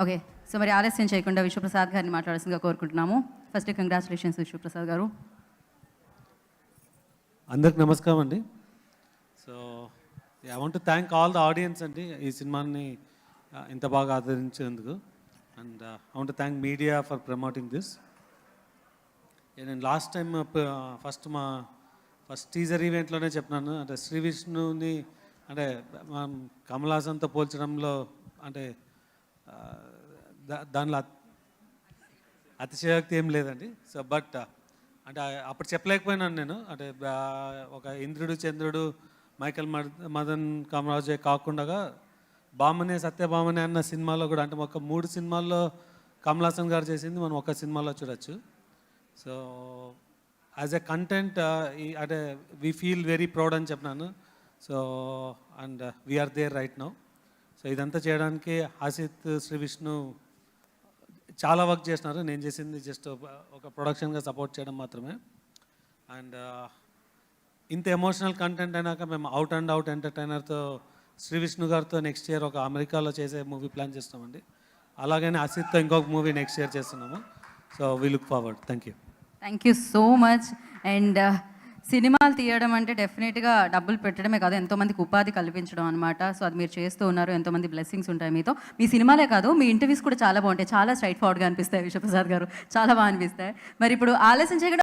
Okay. So మరి ఆలస్యం చేయకుండా విశ్వప్రసాద్ గారిని మాట్లాడాల్సిందిగా కోరుకుంటున్నాము. ఫస్ట్ కంగ్రాచులేషన్స్ విశ్వప్రసాద్ గారు. అందరికి నమస్కారం అండి. So I want to thank all the audience అండి ఈ సినిమాని ఇంత బాగా ఆదరించేందుకు. And I want to thank media for promoting this. నేను లాస్ట్ టైం ఫస్ట్ టీజర్ ఈవెంట్లోనే చెప్పినాను, అంటే శ్రీ విష్ణుని అంటే మనం కమల్ హాసన్తో పోల్చడంలో అంటే దానిలో అతిశయోక్తి ఏం లేదండి. సో బట్ అంటే అప్పుడు చెప్పలేకపోయినాను నేను. అంటే ఒక ఇంద్రుడు చంద్రుడు మైకల్ మదన్ కామరాజే కాకుండా భామనే సత్యభామనే అన్న సినిమాలో కూడా, అంటే ఒక 3 సినిమాల్లో కమల్ హాసన్ గారు చేసింది మనం ఒక సినిమాలో చూడొచ్చు. సో యాజ్ ఎ కంటెంట్ అంటే వీ ఫీల్ వెరీ ప్రౌడ్ అని చెప్పినాను. So and we are there right now. So ఇదంతా చేయడానికి హసిత్, శ్రీ విష్ణు చాలా వర్క్ చేసినారు. నేను చేసింది జస్ట్ ఒక ప్రొడక్షన్గా సపోర్ట్ చేయడం మాత్రమే. అండ్ ఇంత ఎమోషనల్ కంటెంట్ అయినాక మేము అవుట్ అండ్ అవుట్ ఎంటర్టైనర్తో శ్రీ విష్ణు గారితో నెక్స్ట్ ఇయర్ ఒక అమెరికాలో చేసే మూవీ ప్లాన్ చేస్తామండి. అలాగనే హసిత్తో ఇంకొక మూవీ నెక్స్ట్ ఇయర్ చేస్తున్నాము. So we look forward. Thank you so much. And సినిమాలు తీయడం అంటే డెఫినెట్గా డబ్బులు పెట్టడమే కాదు, ఎంతోమందికి ఉపాధి కల్పించడం అనమాట. సో అది మీరు చేస్తూ ఉన్నారు. ఎంతోమంది బ్లెస్సింగ్స్ ఉంటాయి మీతో. మీ సినిమాలే కాదు, మీ ఇంటర్వ్యూస్ కూడా చాలా బాగుంటాయి. చాలా స్ట్రైట్ ఫార్వర్డ్గా అనిపిస్తాయి విశ్వప్రసాద్ గారు, చాలా బాగా అనిపిస్తాయి. మరి ఇప్పుడు ఆలస్యం చేయకుండా